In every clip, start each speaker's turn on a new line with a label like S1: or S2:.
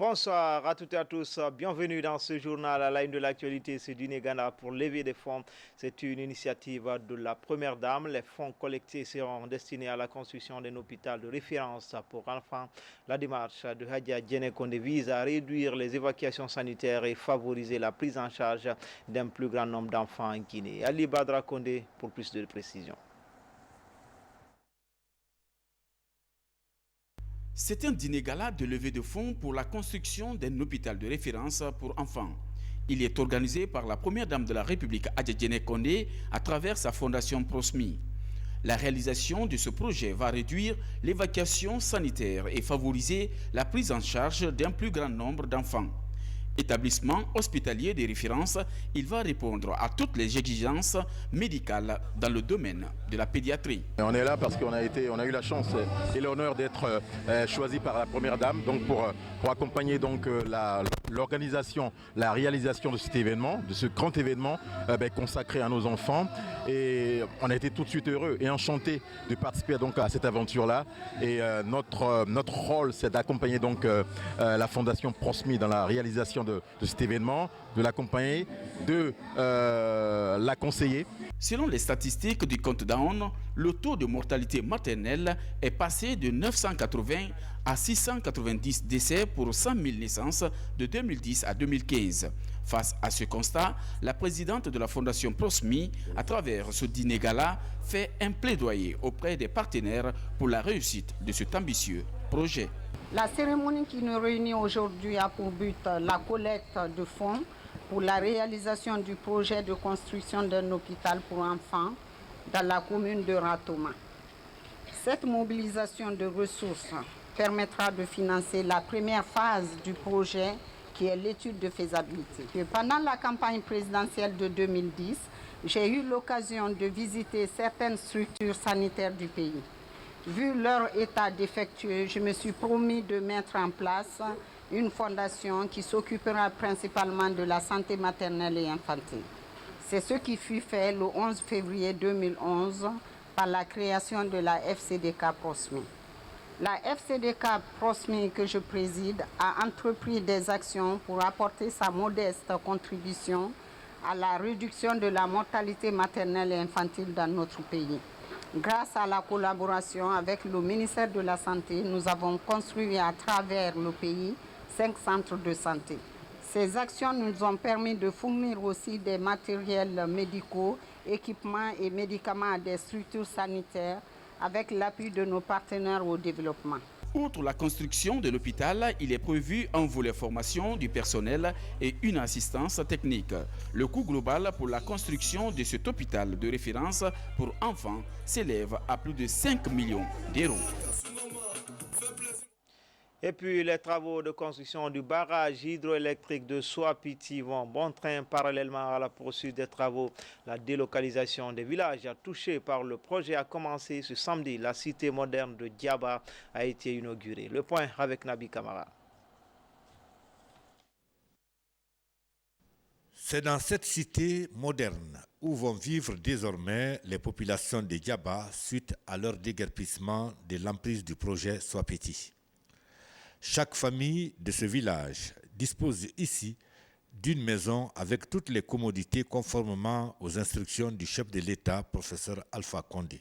S1: Bonsoir à toutes et à tous. Bienvenue dans ce journal à la une de l'actualité. C'est Dine Ghana pour lever des fonds. C'est une initiative de la Première Dame. Les fonds collectés seront destinés à la construction d'un hôpital de référence pour enfants. La démarche de Hadja Djenekonde vise à réduire les évacuations sanitaires et favoriser la prise en charge d'un plus grand nombre d'enfants en Guinée. Ali Badra Konde pour plus de précisions.
S2: C'est un dîner gala de levée de fonds pour la construction d'un hôpital de référence pour enfants. Il est organisé par la première dame de la République, Hadja Djenekonde, à travers sa fondation Prosmi. La réalisation de ce projet va réduire l'évacuation sanitaire et favoriser la prise en charge d'un plus grand nombre d'enfants. Établissement hospitalier de référence, il va répondre à toutes les exigences médicales dans le domaine de la pédiatrie.
S3: On est là parce qu'on a eu la chance et l'honneur d'être choisi par la première dame donc pour accompagner donc l'organisation, la réalisation de cet événement, de ce grand événement consacré à nos enfants. Et on a été tout de suite heureux et enchantés de participer donc à cette aventure-là. Et notre rôle, c'est d'accompagner donc la fondation Prosmi dans la réalisation de cet événement, de l'accompagner, de la conseiller.
S2: Selon les statistiques du Countdown, le taux de mortalité maternelle est passé de 980 à 690 décès pour 100 000 naissances de 2010 à 2015. Face à ce constat, la présidente de la Fondation Prosmi, à travers ce dîner gala, fait un plaidoyer auprès des partenaires pour la réussite de cet ambitieux projet.
S4: La cérémonie qui nous réunit aujourd'hui a pour but la collecte de fonds pour la réalisation du projet de construction d'un hôpital pour enfants dans la commune de Ratoma. Cette mobilisation de ressources permettra de financer la première phase du projet qui est l'étude de faisabilité. Et pendant la campagne présidentielle de 2010, j'ai eu l'occasion de visiter certaines structures sanitaires du pays. Vu leur état défectueux, je me suis promis de mettre en place une fondation qui s'occupera principalement de la santé maternelle et infantile. C'est ce qui fut fait le 11 février 2011 par la création de la FCDK Prosmi. La FCDK Prosmi que je préside a entrepris des actions pour apporter sa modeste contribution à la réduction de la mortalité maternelle et infantile dans notre pays. Grâce à la collaboration avec le ministère de la Santé, nous avons construit à travers le pays 5 centres de santé. Ces actions nous ont permis de fournir aussi des matériels médicaux, équipements et médicaments à des structures sanitaires avec l'appui de nos partenaires au développement.
S2: Outre la construction de l'hôpital, il est prévu un volet formation du personnel et une assistance technique. Le coût global pour la construction de cet hôpital de référence pour enfants s'élève à plus de 5 millions d'euros.
S1: Et puis les travaux de construction du barrage hydroélectrique de Soapiti vont bon train parallèlement à la poursuite des travaux. La délocalisation des villages touchés par le projet a commencé ce samedi. La cité moderne de Diaba a été inaugurée. Le point avec Nabi Kamara.
S5: C'est dans cette cité moderne où vont vivre désormais les populations de Diaba suite à leur déguerpissement de l'emprise du projet Soapiti. Chaque famille de ce village dispose ici d'une maison avec toutes les commodités conformément aux instructions du chef de l'État, professeur Alpha Condé.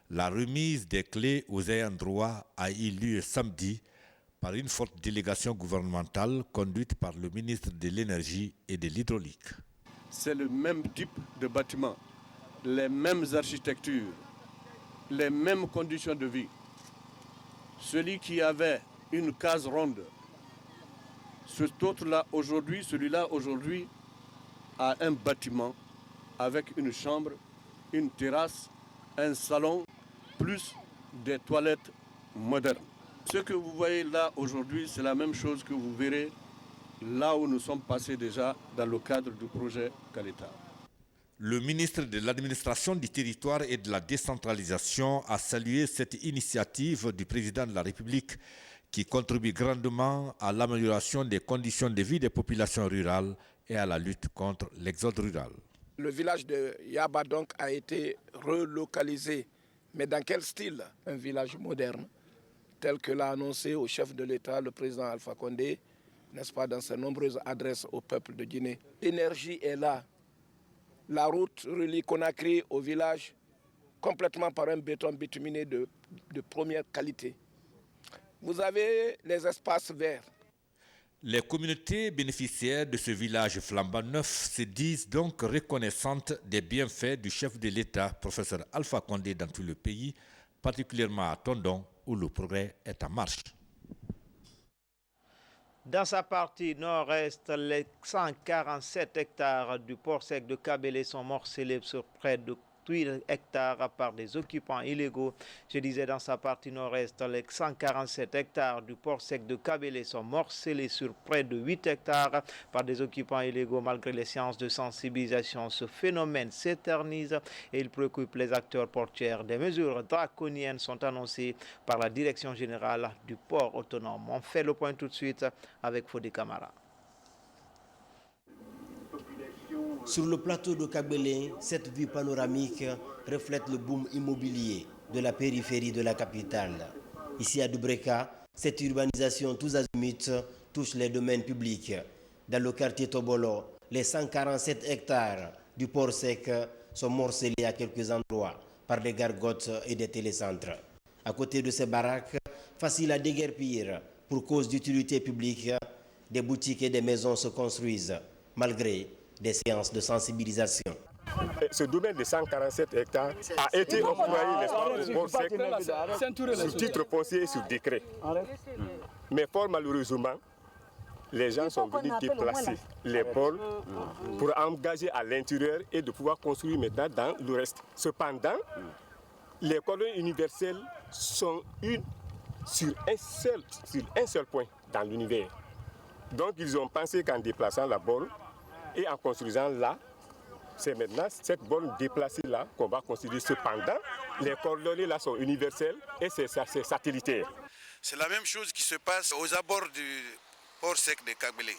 S5: La remise des clés aux ayants droit a eu lieu samedi par une forte délégation gouvernementale conduite par le ministre de l'Énergie et de l'Hydraulique.
S6: C'est le même type de bâtiment, les mêmes architectures, les mêmes conditions de vie. Celui qui avait une case ronde, celui-là aujourd'hui a un bâtiment avec une chambre, une terrasse, un salon, plus des toilettes modernes. Ce que vous voyez là aujourd'hui, c'est la même chose que vous verrez là où nous sommes passés déjà dans le cadre du projet Kaleta.
S5: Le ministre de l'Administration du Territoire et de la Décentralisation a salué cette initiative du président de la République qui contribue grandement à l'amélioration des conditions de vie des populations rurales et à la lutte contre l'exode rural.
S7: Le village de Yaba donc a été relocalisé. Mais dans quel style? Un village moderne, tel que l'a annoncé au chef de l'État, le président Alpha Condé, n'est-ce pas, dans ses nombreuses adresses au peuple de Guinée. L'énergie est là. La route relie Conakry au village complètement par un béton bituminé de première qualité. Vous avez les espaces verts.
S5: Les communautés bénéficiaires de ce village flambant neuf se disent donc reconnaissantes des bienfaits du chef de l'État, professeur Alpha Condé, dans tout le pays, particulièrement à Tondon, où le progrès est en marche.
S1: Dans sa partie nord-est, les 147 hectares du port sec de Kabélé sont morcelés sur près de 8 hectares par des occupants illégaux. Je disais dans sa partie nord-est, les 147 hectares du port sec de Kabélé sont morcelés sur près de 8 hectares par des occupants illégaux. Malgré les séances de sensibilisation, ce phénomène s'éternise et il préoccupe les acteurs portuaires. Des mesures draconiennes sont annoncées par la Direction générale du port autonome. On fait le point tout de suite avec Fodé Camara.
S8: Sur le plateau de Kabélé, cette vue panoramique reflète le boom immobilier de la périphérie de la capitale. Ici à Dubreka, cette urbanisation tous azimuts touche les domaines publics. Dans le quartier Tobolo, les 147 hectares du port sec sont morcelés à quelques endroits par des gargotes et des télécentres. À côté de ces baraques, faciles à déguerpir pour cause d'utilité publique, des boutiques et des maisons se construisent, malgré des séances de sensibilisation.
S9: Ce domaine de 147 hectares a été employé au port sec sur titre foncier et sur décret. Mais fort malheureusement, les gens sont venus déplacer les pôles pour engager à l'intérieur et de pouvoir construire maintenant dans le reste. Cependant, les colonies universelles sont une sur un seul point dans l'univers. Donc ils ont pensé qu'en déplaçant la borne et en construisant là, c'est maintenant cette borne déplacée là qu'on va construire. Cependant, les coordonnées là sont universelles et c'est satellitaire.
S10: C'est la même chose qui se passe aux abords du port sec de Kabélé.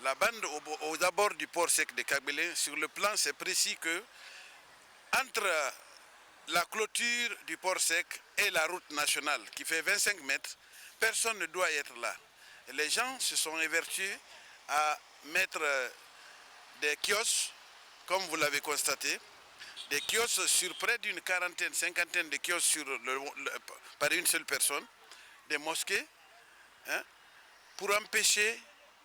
S10: La bande aux abords du port sec de Kabélé, sur le plan, c'est précis que entre la clôture du port sec et la route nationale qui fait 25 mètres, personne ne doit être là. Et les gens se sont évertués à mettre des kiosques, comme vous l'avez constaté, des kiosques sur près d'une quarantaine, cinquantaine de kiosques par une seule personne, des mosquées, pour empêcher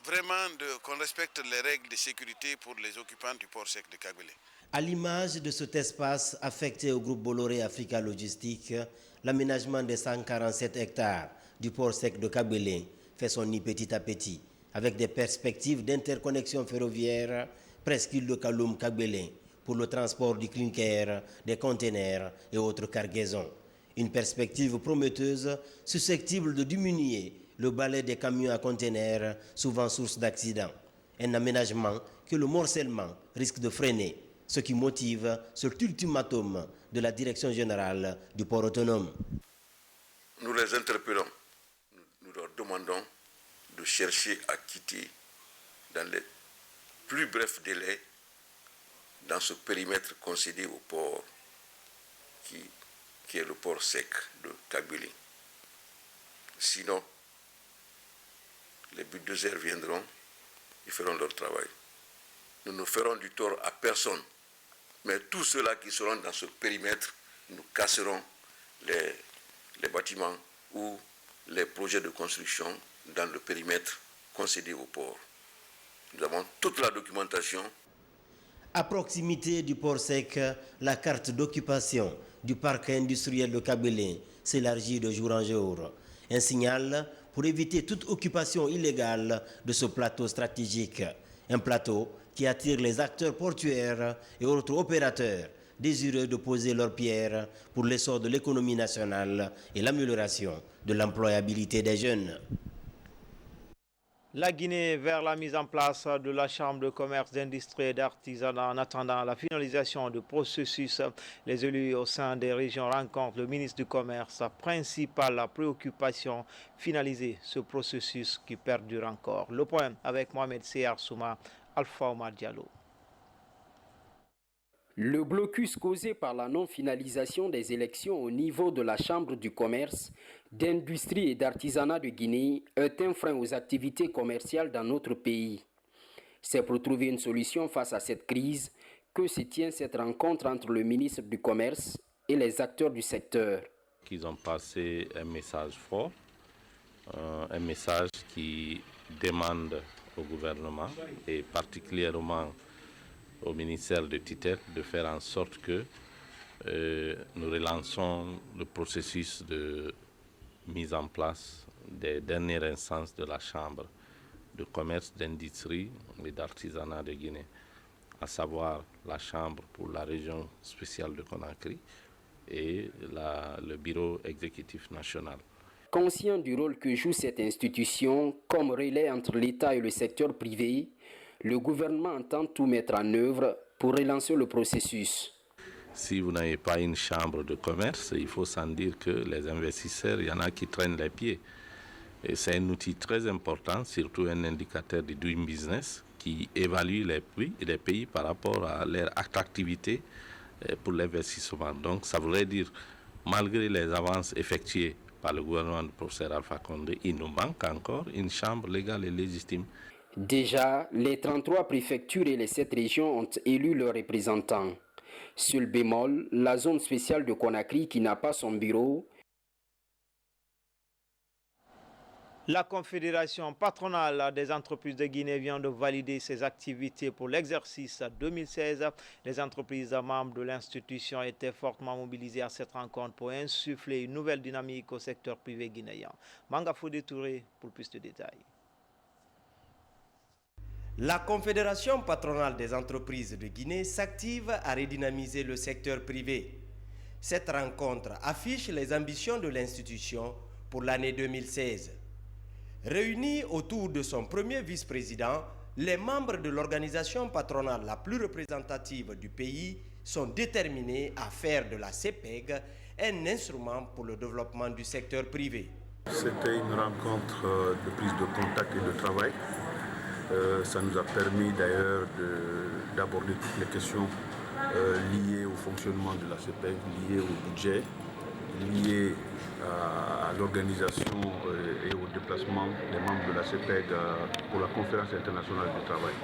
S10: vraiment qu'on respecte les règles de sécurité pour les occupants du port sec de Kabélé.
S8: À l'image de cet espace affecté au groupe Bolloré Africa Logistique, l'aménagement des 147 hectares du port sec de Kabélé fait son nid petit à petit, avec des perspectives d'interconnexion ferroviaire presqu'île de Kaloum-Kabélé pour le transport du clinker, des conteneurs et autres cargaisons. Une perspective prometteuse susceptible de diminuer le balai des camions à conteneurs, souvent source d'accidents. Un aménagement que le morcellement risque de freiner, ce qui motive cet ultimatum de la Direction générale du port autonome.
S10: Nous les interpellons, nous leur demandons de chercher à quitter dans les plus brefs délais dans ce périmètre concédé au port qui est le port sec de Kabélé. Sinon, les bulldozers viendront, ils feront leur travail. Nous ne ferons du tort à personne, mais tous ceux-là qui seront dans ce périmètre, nous casserons les bâtiments ou les projets de construction dans le périmètre concédé au port. Nous avons toute la documentation.
S8: À proximité du port sec, la carte d'occupation du parc industriel de Kabélé s'élargit de jour en jour. Un signal pour éviter toute occupation illégale de ce plateau stratégique. Un plateau qui attire les acteurs portuaires et autres opérateurs désireux de poser leur pierre pour l'essor de l'économie nationale et l'amélioration de l'employabilité des jeunes.
S1: La Guinée vers la mise en place de la Chambre de commerce, d'industrie et d'artisanat en attendant la finalisation du processus. Les élus au sein des régions rencontrent le ministre du Commerce. Sa principale préoccupation, finaliser ce processus qui perdure encore. Le point avec Mohamed Seyar Souma, Alpha Omar Diallo.
S11: Le blocus causé par la non-finalisation des élections au niveau de la Chambre du commerce, d'industrie et d'artisanat de Guinée est un frein aux activités commerciales dans notre pays. C'est pour trouver une solution face à cette crise que se tient cette rencontre entre le ministre du Commerce et les acteurs du secteur.
S12: Ils ont passé un message fort, un message qui demande au gouvernement et particulièrement au ministère de tutelle de faire en sorte que nous relançons le processus de mise en place des dernières instances de la Chambre de commerce, d'industrie et d'artisanat de Guinée, à savoir la Chambre pour la région spéciale de Conakry et le bureau exécutif national.
S11: Conscient du rôle que joue cette institution comme relais entre l'État et le secteur privé, le gouvernement entend tout mettre en œuvre pour relancer le processus.
S12: Si vous n'avez pas une chambre de commerce, il faut sans dire que les investisseurs, il y en a qui traînent les pieds. Et c'est un outil très important, surtout un indicateur du doing business qui évalue les pays par rapport à leur attractivité pour l'investissement. Donc ça voudrait dire, malgré les avances effectuées par le gouvernement du professeur Alpha Condé, il nous manque encore une chambre légale et légitime.
S11: Déjà, les 33 préfectures et les 7 régions ont élu leurs représentants. Seul bémol, la zone spéciale de Conakry qui n'a pas son bureau.
S1: La Confédération patronale des entreprises de Guinée vient de valider ses activités pour l'exercice 2016. Les entreprises membres de l'institution étaient fortement mobilisées à cette rencontre pour insuffler une nouvelle dynamique au secteur privé guinéen. Manga Fodé Touré pour plus de détails.
S8: La Confédération patronale des entreprises de Guinée s'active à redynamiser le secteur privé. Cette rencontre affiche les ambitions de l'institution pour l'année 2016. Réunis autour de son premier vice-président, les membres de l'organisation patronale la plus représentative du pays sont déterminés à faire de la CEPEG un instrument pour le développement du secteur privé.
S13: C'était une rencontre de prise de contact et de travail. Ça nous a permis d'ailleurs d'aborder toutes les questions liées au fonctionnement de la CEPEG, liées au budget, liées à l'organisation et au déplacement des membres de la CEPEG pour la conférence internationale du travail.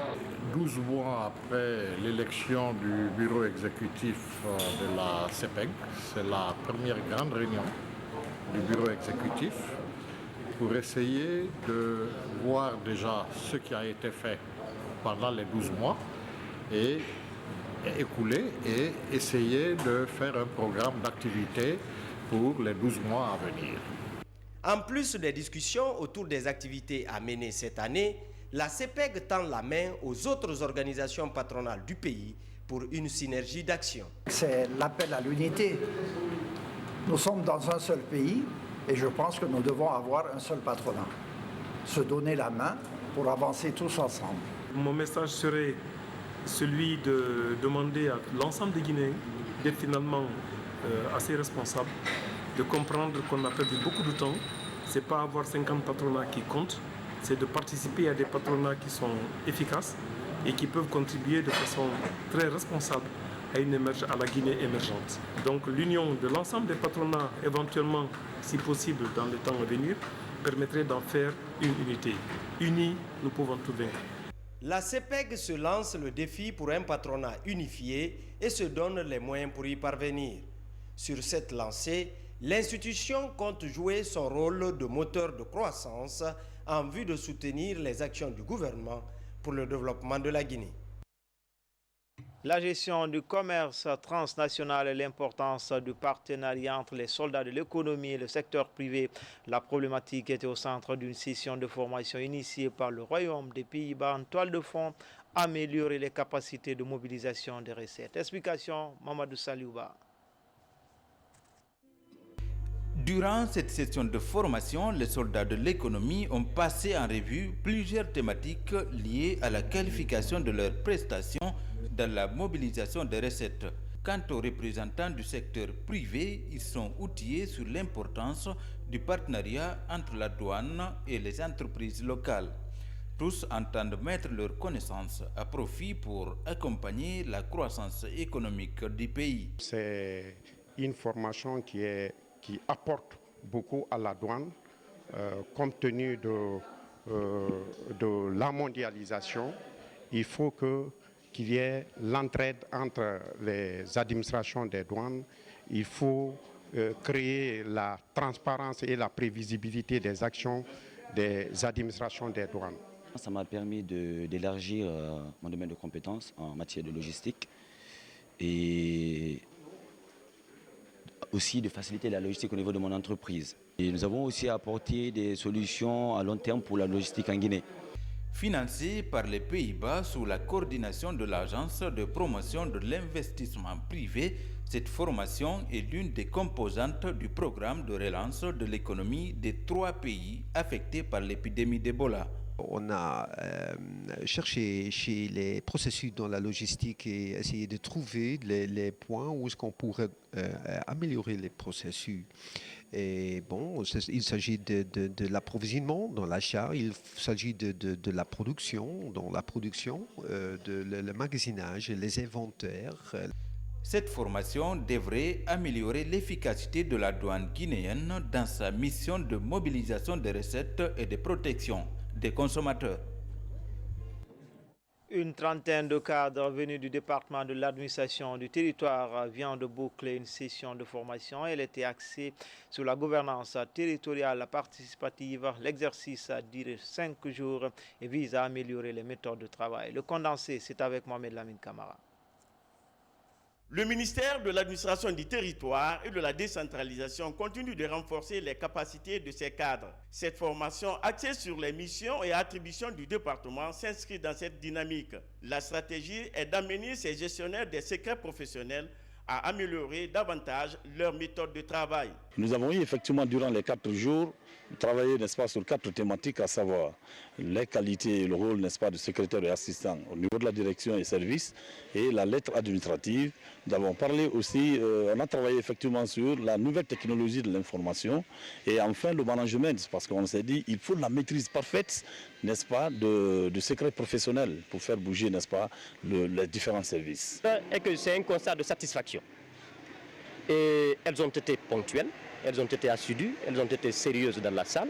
S14: 12 mois après l'élection du bureau exécutif de la CEPEG, c'est la première grande réunion du bureau exécutif pour essayer de voir déjà ce qui a été fait pendant les 12 mois et écoulé et essayer de faire un programme d'activité pour les 12 mois à venir.
S8: En plus des discussions autour des activités à mener cette année, la CEPEG tend la main aux autres organisations patronales du pays pour une synergie d'action.
S15: C'est l'appel à l'unité. Nous sommes dans un seul pays et je pense que nous devons avoir un seul patronat. Se donner la main pour avancer tous ensemble.
S16: Mon message serait celui de demander à l'ensemble des Guinéens d'être finalement assez responsables, de comprendre qu'on a perdu beaucoup de temps. Ce n'est pas avoir 50 patronats qui comptent, c'est de participer à des patronats qui sont efficaces et qui peuvent contribuer de façon très responsable à la Guinée émergente. Donc l'union de l'ensemble des patronats, éventuellement, si possible, dans les temps à venir, permettrait d'en faire une unité. Unis, nous pouvons tout vaincre.
S8: La CEPEG se lance le défi pour un patronat unifié et se donne les moyens pour y parvenir. Sur cette lancée, l'institution compte jouer son rôle de moteur de croissance en vue de soutenir les actions du gouvernement pour le développement de la Guinée.
S1: La gestion du commerce transnational et l'importance du partenariat entre les soldats de l'économie et le secteur privé. La problématique était au centre d'une session de formation initiée par le Royaume des Pays-Bas en toile de fond, améliorer les capacités de mobilisation des recettes. Explication, Mamadou Saliouba.
S2: Durant cette session de formation, les soldats de l'économie ont passé en revue plusieurs thématiques liées à la qualification de leurs prestations dans la mobilisation des recettes. Quant aux représentants du secteur privé, ils sont outillés sur l'importance du partenariat entre la douane et les entreprises locales. Tous entendent mettre leurs connaissances à profit pour accompagner la croissance économique du pays.
S17: C'est une formation qui apporte beaucoup à la douane, compte tenu de la mondialisation. Il faut qu'il y ait l'entraide entre les administrations des douanes. Il faut créer la transparence et la prévisibilité des actions des administrations des douanes.
S18: Ça m'a permis d'élargir mon domaine de compétences en matière de logistique et aussi de faciliter la logistique au niveau de mon entreprise. Et nous avons aussi apporté des solutions à long terme pour la logistique en Guinée.
S2: Financée par les Pays-Bas sous la coordination de l'Agence de promotion de l'investissement privé, cette formation est l'une des composantes du programme de relance de l'économie des 3 pays affectés par l'épidémie d'Ebola.
S19: On a cherché chez les processus dans la logistique et essayé de trouver les points où est-ce qu'on pourrait améliorer les processus. Et bon, il s'agit de l'approvisionnement dans l'achat, il s'agit de la production, dans la production, le magasinage, les inventaires.
S2: Cette formation devrait améliorer l'efficacité de la douane guinéenne dans sa mission de mobilisation des recettes et de protection des consommateurs.
S1: Une trentaine de cadres venus du département de l'administration du territoire vient de boucler une session de formation. Elle était axée sur la gouvernance territoriale participative. L'exercice a duré 5 jours et vise à améliorer les méthodes de travail. Le condensé, c'est avec Mohamed Lamine Kamara.
S20: Le ministère de l'administration du territoire et de la décentralisation continue de renforcer les capacités de ses cadres. Cette formation axée sur les missions et attributions du département s'inscrit dans cette dynamique. La stratégie est d'amener ces gestionnaires des secrets professionnels à améliorer davantage leur méthode de travail.
S21: Nous avons eu effectivement durant les 4 jours travaillé, n'est-ce pas, sur 4 thématiques, à savoir les qualités et le rôle, n'est-ce pas, de secrétaire et assistant au niveau de la direction et services et la lettre administrative. Nous avons parlé aussi, on a travaillé effectivement sur la nouvelle technologie de l'information et enfin le management, parce qu'on s'est dit il faut la maîtrise parfaite, n'est-ce pas, de secrets professionnels pour faire bouger, n'est-ce pas, les différents services.
S22: Et que c'est un constat de satisfaction. Et elles ont été ponctuelles, elles ont été assidues, elles ont été sérieuses dans la salle.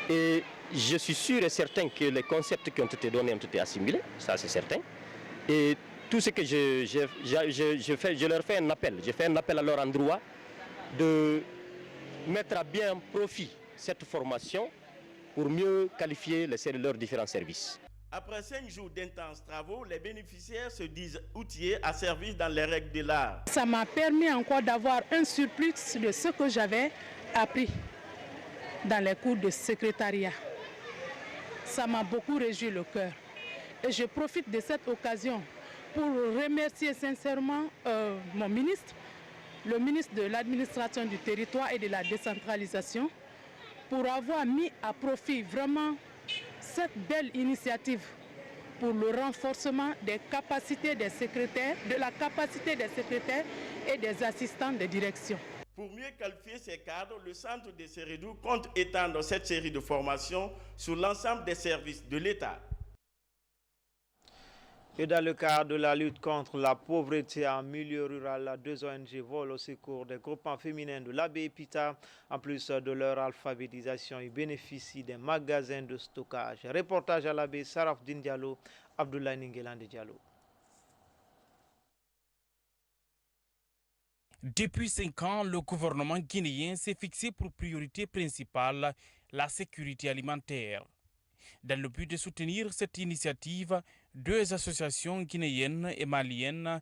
S22: Et je suis sûr et certain que les concepts qui ont été donnés ont été assimilés, ça c'est certain. Et tout ce que je leur fais un appel, je fais un appel à leur endroit de mettre à bien profit cette formation pour mieux qualifier leurs différents services.
S20: Après 5 jours d'intenses travaux, les bénéficiaires se disent outillés à servir dans les règles de l'art.
S23: Ça m'a permis encore d'avoir un surplus de ce que j'avais appris dans les cours de secrétariat. Ça m'a beaucoup réjoui le cœur. Et je profite de cette occasion pour remercier sincèrement mon ministre, le ministre de l'administration du territoire et de la décentralisation, pour avoir mis à profit vraiment cette belle initiative pour le renforcement des capacités des secrétaires, de la capacité des secrétaires et des assistants de direction.
S20: Pour mieux qualifier ces cadres, le centre de Sérédou compte étendre cette série de formations sur l'ensemble des services de l'État.
S1: Et dans le cadre de la lutte contre la pauvreté en milieu rural, 2 ONG volent au secours des groupements féminins de l'Abbé Épita. En plus de leur alphabétisation, ils bénéficient des magasins de stockage. Reportage à l'Abbé Sarafdine Diallo, Abdoulaye Ningelande Diallo.
S24: Depuis 5 ans, le gouvernement guinéen s'est fixé pour priorité principale la sécurité alimentaire. Dans le but de soutenir cette initiative, 2 associations guinéennes et maliennes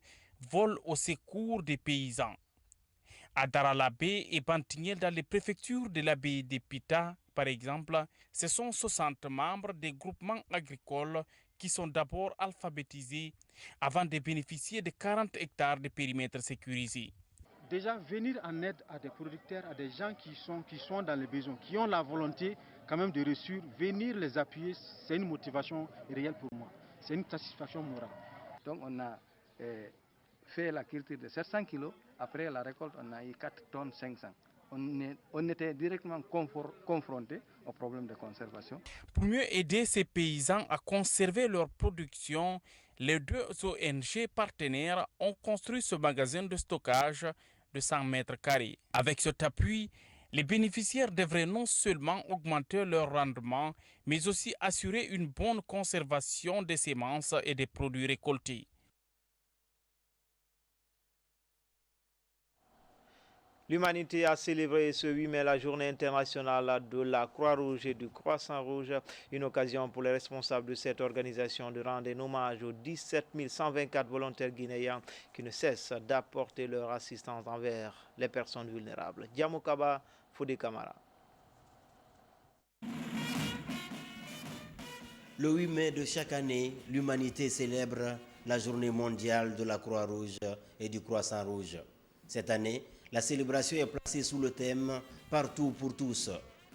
S24: volent au secours des paysans. À Daralabé et Bantignel, dans les préfectures de l'Abbé d'Épita, par exemple, ce sont 60 membres des groupements agricoles qui sont d'abord alphabétisés avant de bénéficier de 40 hectares de périmètres sécurisés.
S25: Déjà, venir en aide à des producteurs, à des gens qui sont dans les besoins, qui ont la volonté quand même de réussir, venir les appuyer, c'est une motivation réelle pour moi. C'est une satisfaction morale.
S26: Donc on a fait la culture de 700 kg. Après la récolte, on a eu 4 tonnes 500.
S25: on était directement confronté au problème de conservation.
S24: Pour mieux aider ces paysans à conserver leur production, les deux ONG partenaires ont construit ce magasin de stockage de 100 mètres carrés. Avec cet appui, les bénéficiaires devraient non seulement augmenter leur rendement, mais aussi assurer une bonne conservation des semences et des produits récoltés.
S1: L'humanité a célébré ce 8 mai la journée internationale de la Croix-Rouge et du Croissant-Rouge, une occasion pour les responsables de cette organisation de rendre un hommage aux 17 124 volontaires guinéens qui ne cessent d'apporter leur assistance envers les personnes vulnérables. Diamokaba, Fodé Kamara.
S8: Le 8 mai de chaque année, l'humanité célèbre la journée mondiale de la Croix-Rouge et du Croissant-Rouge. Cette année, la célébration est placée sous le thème « Partout pour tous »,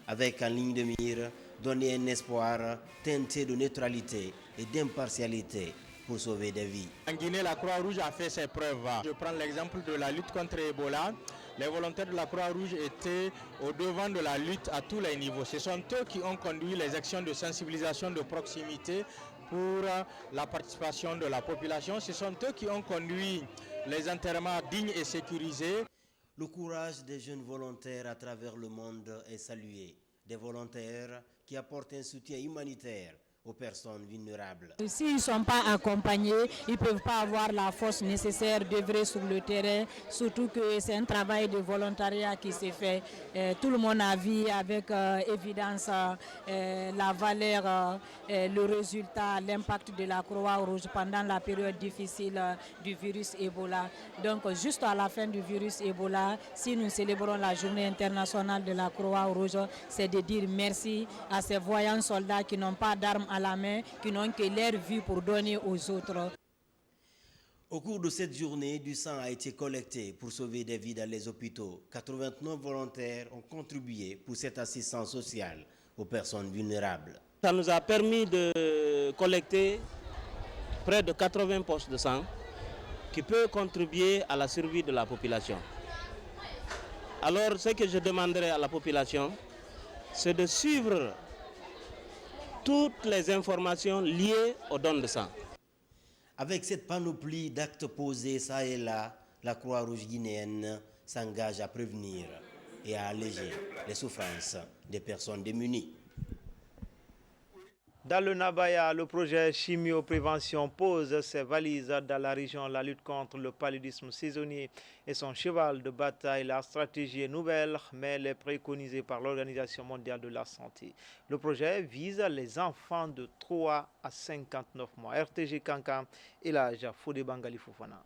S8: avec en ligne de mire donner un espoir teinté de neutralité et d'impartialité pour sauver des vies.
S3: En Guinée, la Croix-Rouge a fait ses preuves. Je prends l'exemple de la lutte contre Ebola. Les volontaires de la Croix-Rouge étaient au devant de la lutte à tous les niveaux. Ce sont eux qui ont conduit les actions de sensibilisation de proximité pour la participation de la population. Ce sont eux qui ont conduit les enterrements dignes et sécurisés.
S8: Le courage des jeunes volontaires à travers le monde est salué. Des volontaires qui apportent un soutien humanitaire aux personnes vulnérables.
S4: S'ils ne sont pas accompagnés, ils ne peuvent pas avoir la force nécessaire d'œuvrer sur le terrain, surtout que c'est un travail de volontariat qui s'est fait. Tout le monde a vu avec évidence la valeur, le résultat, l'impact de la Croix-Rouge pendant la période difficile du virus Ebola. Donc juste à la fin du virus Ebola, si nous célébrons la journée internationale de la Croix-Rouge, c'est de dire merci à ces voyants soldats qui n'ont pas d'armes à la main, qui n'ont que leur vie pour donner aux autres.
S8: Au cours de cette journée, du sang a été collecté pour sauver des vies dans les hôpitaux. 89 volontaires ont contribué pour cette assistance sociale aux personnes vulnérables.
S5: Ça nous a permis de collecter près de 80 poches de sang qui peuvent contribuer à la survie de la population. Alors, ce que je demanderai à la population, c'est de suivre toutes les informations liées aux dons de sang.
S8: Avec cette panoplie d'actes posés ça et là, la Croix-Rouge guinéenne s'engage à prévenir et à alléger les souffrances des personnes démunies.
S1: Dans le Nabaya, le projet Chimio-Prévention pose ses valises dans la région. La lutte contre le paludisme saisonnier est son cheval de bataille. La stratégie est nouvelle, mais elle est préconisée par l'Organisation mondiale de la santé. Le projet vise les enfants de 3 à 59 mois. RTG Kankan et l'âge Fodé Bangali Fofana.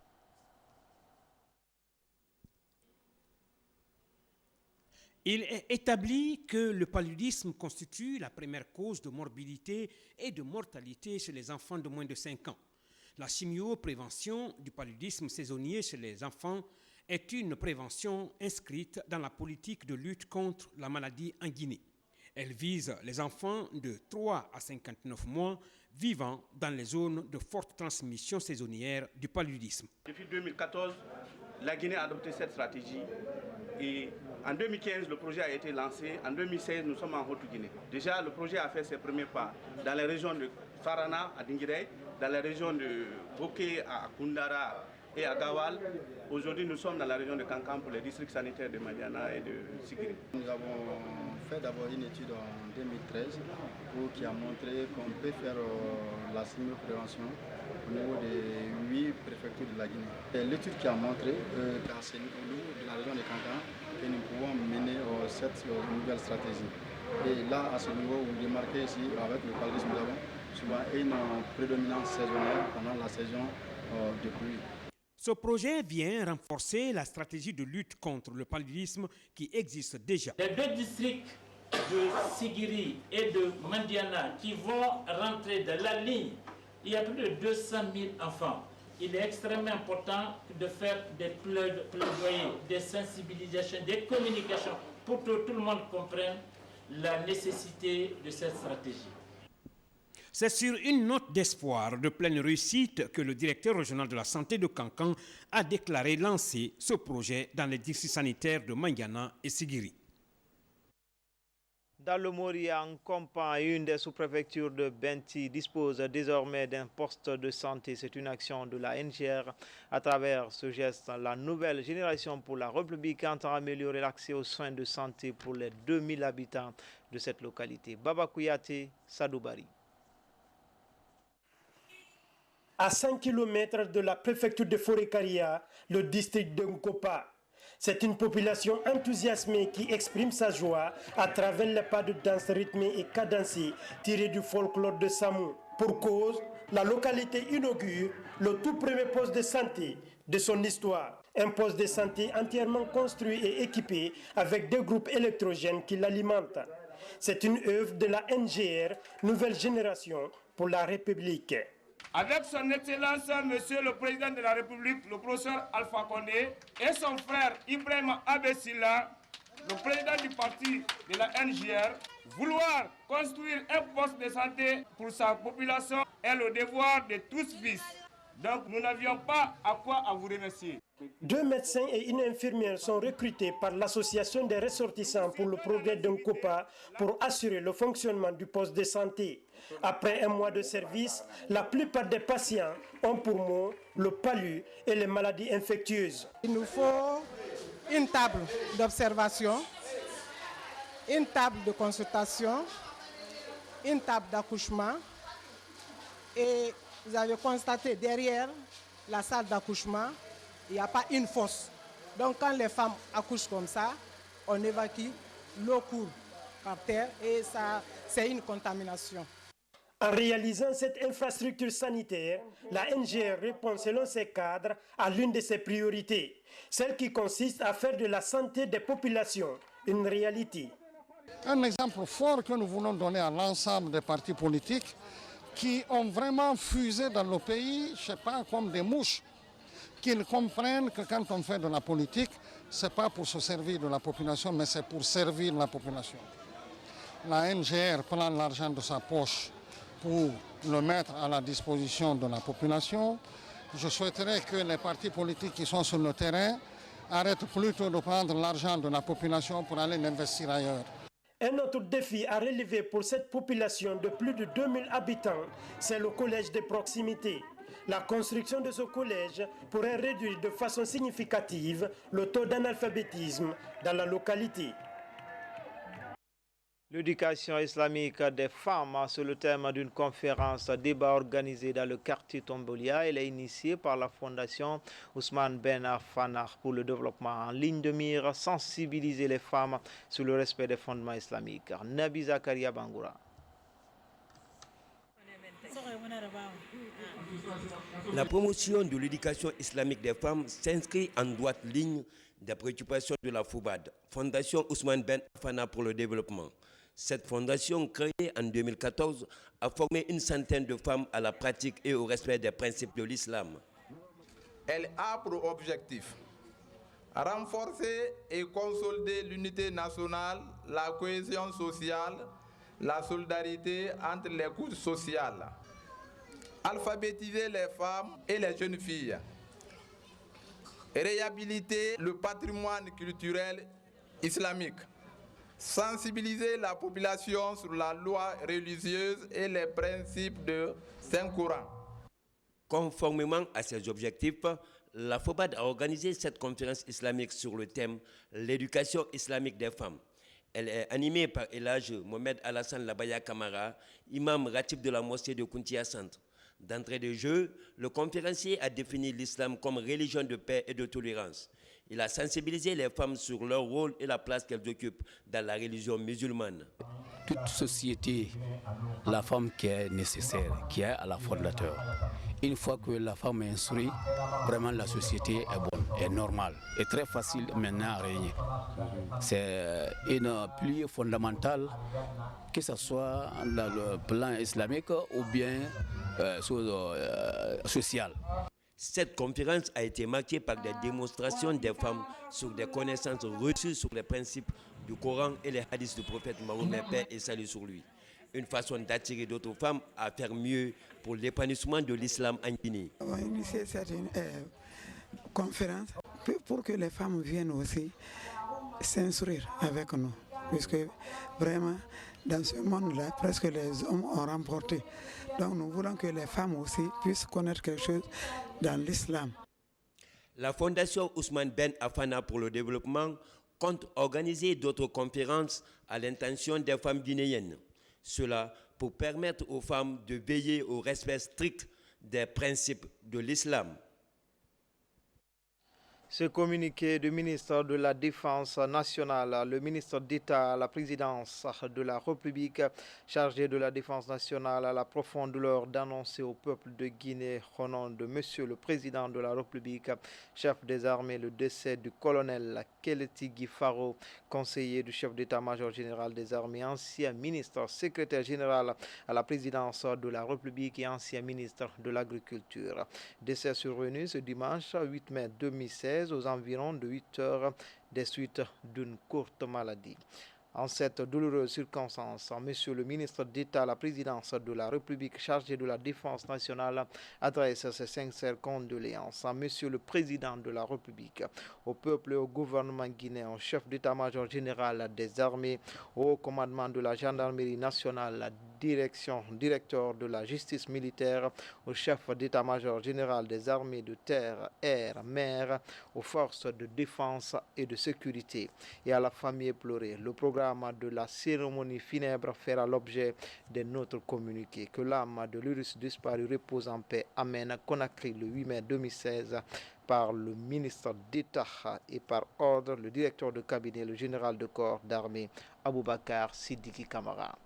S6: Il est établi que le paludisme constitue la première cause de morbidité et de mortalité chez les enfants de moins de 5 ans. La chimio-prévention du paludisme saisonnier chez les enfants est une prévention inscrite dans la politique de lutte contre la maladie en Guinée. Elle vise les enfants de 3 à 59 mois vivant dans les zones de forte transmission saisonnière du paludisme.
S7: Depuis 2014, la Guinée a adopté cette stratégie et en 2015, le projet a été lancé. En 2016, nous sommes en Haute-Guinée. Déjà, le projet a fait ses premiers pas dans les régions de Farana, à Dinguiré, dans les régions de Boké, à Koundara et à Gawal. Aujourd'hui, nous sommes dans la région de Kankan pour les districts sanitaires de Madiana et de Sigiri.
S26: Nous avons fait d'abord une étude en 2013 qui a montré qu'on peut faire la chimio-prévention au niveau des 8 préfectures de la Guinée. L'étude qui a montré qu'à ce niveau de la région de Kankan, que nous pouvons mener cette nouvelle stratégie. Et là, à ce niveau, vous remarquez ici, avec le paludisme, nous avons souvent une prédominance saisonnière pendant la saison de pluie.
S6: Ce projet vient renforcer la stratégie de lutte contre le paludisme qui existe déjà.
S27: Les 2 districts de Sigiri et de Mandiana qui vont rentrer dans la ligne, il y a plus de 200 000 enfants. Il est extrêmement important de faire des plaidoyers, des sensibilisations, des communications pour que tout le monde comprenne la nécessité de cette stratégie.
S6: C'est sur une note d'espoir de pleine réussite que le directeur régional de la santé de Kankan a déclaré lancer ce projet dans les districts sanitaires de Mangana et Sigiri.
S1: Dans le Moria, en Compan, une des sous-préfectures de Benti dispose désormais d'un poste de santé. C'est une action de la NGR. À travers ce geste, la nouvelle génération pour la République entend améliorer l'accès aux soins de santé pour les 2000 habitants de cette localité. Baba Kouyate, Sadoubari.
S9: À 5 km de la préfecture de Forêt-Karia, le district de Nkopa. C'est une population enthousiasmée qui exprime sa joie à travers les pas de danse rythmés et cadencés tirés du folklore de Samou. Pour cause, la localité inaugure le tout premier poste de santé de son histoire. Un poste de santé entièrement construit et équipé avec des groupes électrogènes qui l'alimentent. C'est une œuvre de la NGR, Nouvelle Génération pour la République.
S10: Avec son Excellence, Monsieur le Président de la République, le professeur Alpha Condé, et son frère Ibrahim Abessila, le président du parti de la NGR, vouloir construire un poste de santé pour sa population est le devoir de tous fils. Donc nous n'avions pas à quoi à vous remercier.
S9: 2 médecins et une infirmière sont recrutés par l'association des ressortissants pour le progrès d'Nkopa pour assurer le fonctionnement du poste de santé. Après un mois de service, la plupart des patients ont pour mot le palu et les maladies infectieuses.
S11: Il nous faut une table d'observation, une table de consultation, une table d'accouchement et vous avez constaté derrière la salle d'accouchement, il n'y a pas une fosse. Donc quand les femmes accouchent comme ça, on évacue, l'eau coule par terre et ça, c'est une contamination.
S9: En réalisant cette infrastructure sanitaire, la NGR répond selon ses cadres à l'une de ses priorités, celle qui consiste à faire de la santé des populations une réalité.
S12: Un exemple fort que nous voulons donner à l'ensemble des partis politiques qui ont vraiment fusé dans le pays, je ne sais pas, comme des mouches, qu'ils comprennent que quand on fait de la politique, ce n'est pas pour se servir de la population, mais c'est pour servir la population. La NGR prend l'argent de sa poche pour le mettre à la disposition de la population. Je souhaiterais que les partis politiques qui sont sur le terrain arrêtent plutôt de prendre l'argent de la population pour aller l'investir ailleurs.
S9: Un autre défi à relever pour cette population de plus de 2000 habitants, c'est le collège de proximité. La construction de ce collège pourrait réduire de façon significative le taux d'analphabétisme dans la localité.
S1: L'éducation islamique des femmes, c'est le thème d'une conférence débat organisée dans le quartier Tombolia. Elle est initiée par la fondation Ousmane Ben Affan pour le développement en ligne de mire, sensibiliser les femmes sur le respect des fondements islamiques. Nabi Zakaria Bangoura.
S13: La promotion de l'éducation islamique des femmes s'inscrit en droite ligne des préoccupations de la FOBAD, Fondation Ousmane Ben Affan pour le développement. Cette fondation, créée en 2014, a formé une centaine de femmes à la pratique et au respect des principes de l'islam.
S14: Elle a pour objectif renforcer et consolider l'unité nationale, la cohésion sociale, la solidarité entre les couches sociales, alphabétiser les femmes et les jeunes filles, réhabiliter le patrimoine culturel islamique, sensibiliser la population sur la loi religieuse et les principes de Saint-Coran.
S13: Conformément à ces objectifs, la FOBAD a organisé cette conférence islamique sur le thème « L'éducation islamique des femmes ». Elle est animée par Elhadj Mohamed Alassane Labaya Kamara, imam ratib de la mosquée de Kountia Centre. D'entrée de jeu, le conférencier a défini l'islam comme religion de paix et de tolérance. Il a sensibilisé les femmes sur leur rôle et la place qu'elles occupent dans la religion musulmane.
S15: Toute société, la femme qui est nécessaire, qui est à la fondateur. Une fois que la femme est instruite, vraiment la société est bonne, est normale, est très facile maintenant à régner. C'est une pilier fondamentale, que ce soit dans le plan islamique ou bien social.
S13: Cette conférence a été marquée par des démonstrations des femmes sur des connaissances reçues sur les principes du Coran et les hadiths du prophète Mahomet, paix et salut sur lui. une façon d'attirer d'autres femmes à faire mieux pour l'épanouissement de l'islam en Guinée.
S2: On va initier cette conférence pour que les femmes viennent aussi s'instruire avec nous, puisque vraiment dans ce monde-là, presque les hommes ont remporté. Donc nous voulons que les femmes aussi puissent connaître quelque chose dans l'islam.
S13: La Fondation Ousmane Ben Affana pour le développement compte organiser d'autres conférences à l'intention des femmes guinéennes. Cela pour permettre aux femmes de veiller au respect strict des principes de l'islam.
S1: Ce communiqué du ministre de la Défense nationale, le ministre d'État à la présidence de la République, chargé de la Défense nationale, a la profonde douleur d'annoncer au peuple de Guinée, au nom de Monsieur le Président de la République, chef des armées, le décès du colonel Keleti Gifaro, conseiller du chef d'état-major général des armées, ancien ministre, secrétaire général à la présidence de la République et ancien ministre de l'Agriculture. Décès survenu ce dimanche 8 mai 2016 aux environs de 8 heures des suites d'une courte maladie. En cette douloureuse circonstance, Monsieur le ministre d'État à la présidence de la République chargé de la Défense nationale adresse ses sincères condoléances à Monsieur le Président de la République, au peuple et au gouvernement guinéen, au chef d'état-major général des armées, au commandement de la gendarmerie nationale, la directeur de la justice militaire, au chef d'état-major général des armées de terre, air, mer, aux forces de défense et de sécurité et à la famille éplorée. Le programme de la cérémonie funèbre fera l'objet de notre communiqué. Que l'âme de l'Urus disparu repose en paix. Amen. Conakry le 8 mai 2016 par le ministre d'État et par ordre le directeur de cabinet, le général de corps d'armée Aboubakar Sidiki Kamara.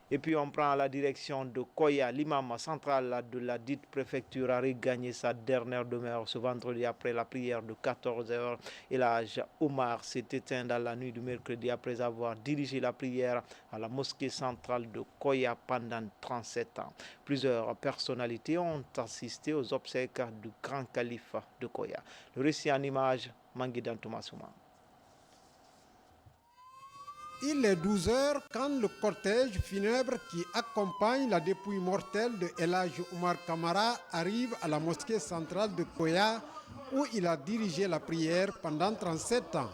S1: Et puis on prend la direction de Koya. L'imam central de la dite préfecture a regagné sa dernière demeure ce vendredi après la prière de 14 heures. Et l'âge Omar s'est éteint dans la nuit du mercredi après avoir dirigé la prière à la mosquée centrale de Koya pendant 37 ans. Plusieurs personnalités ont assisté aux obsèques du grand calife de Koya. Le récit en image, Manguidan Toumassouma.
S16: Il est 12 heures quand le cortège funèbre qui accompagne la dépouille mortelle de El Hadj Oumar Kamara arrive à la mosquée centrale de Koya où il a dirigé la prière pendant 37 ans.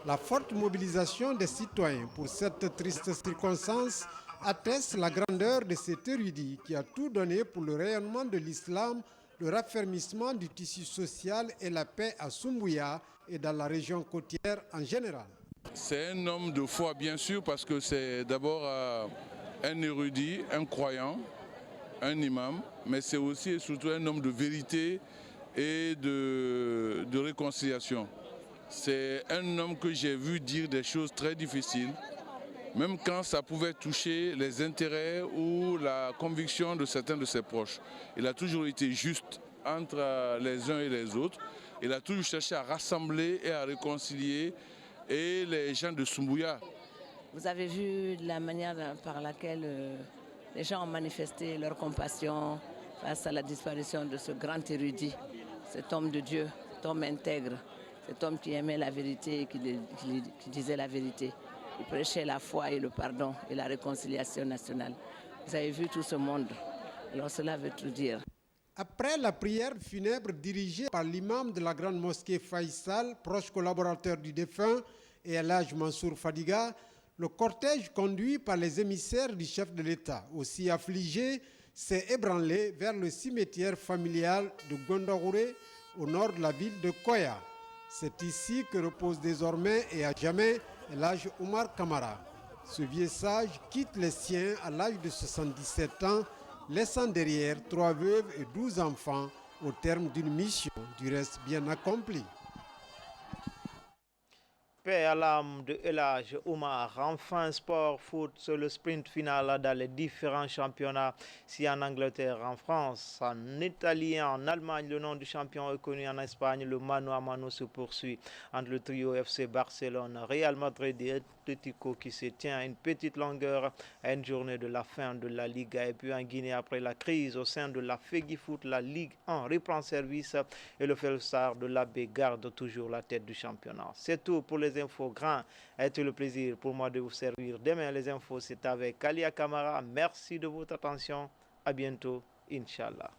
S16: La forte mobilisation des citoyens pour cette triste circonstance atteste la grandeur de cet érudit qui a tout donné pour le rayonnement de l'islam, le raffermissement du tissu social et la paix à Soumbouya et dans la région côtière en général.
S17: C'est un homme de foi, bien sûr, parce que c'est d'abord un érudit, un croyant, un imam, mais c'est aussi et surtout un homme de vérité et de réconciliation. C'est un homme que j'ai vu dire des choses très difficiles, même quand ça pouvait toucher les intérêts ou la conviction de certains de ses proches. Il a toujours été juste entre les uns et les autres. Il a toujours cherché à rassembler et à réconcilier et les gens de Soumbouya.
S18: Vous avez vu la manière par laquelle les gens ont manifesté leur compassion face à la disparition de ce grand érudit, cet homme de Dieu, cet homme intègre, cet homme qui aimait la vérité et qui disait la vérité. Il prêchait la foi et le pardon et la réconciliation nationale. Vous avez vu tout ce monde. Alors cela veut tout dire.
S16: Après la prière funèbre dirigée par l'imam de la grande mosquée Faisal, proche collaborateur du défunt, et El Hadj Mansour Fadiga, le cortège conduit par les émissaires du chef de l'État, aussi affligé, s'est ébranlé vers le cimetière familial de Gondagouré, au nord de la ville de Koya. C'est ici que repose désormais et à jamais El Hadj Oumar Kamara. Ce vieux sage quitte les siens à l'âge de 77 ans, laissant derrière 3 veuves et 12 enfants au terme d'une mission du reste bien accomplie.
S1: Paix à l'âme de El Hadj Oumar. Enfin, sport, foot, c'est le sprint final dans les différents championnats. Si en Angleterre, en France, en Italie, en Allemagne, le nom du champion est connu. En Espagne, le mano à mano se poursuit entre le trio FC Barcelone, Real Madrid et Atlético qui se tient à une petite longueur à une journée de la fin de la Liga. Et puis en Guinée, après la crise au sein de la Fegifoot, la Ligue 1 reprend service et le Felstar de l'Abbé garde toujours la tête du championnat. C'est tout pour les les infos. Grand a été le plaisir pour moi de vous servir. Demain, les infos, c'est avec Kalia Kamara. Merci de votre attention. À bientôt, Inch'Allah.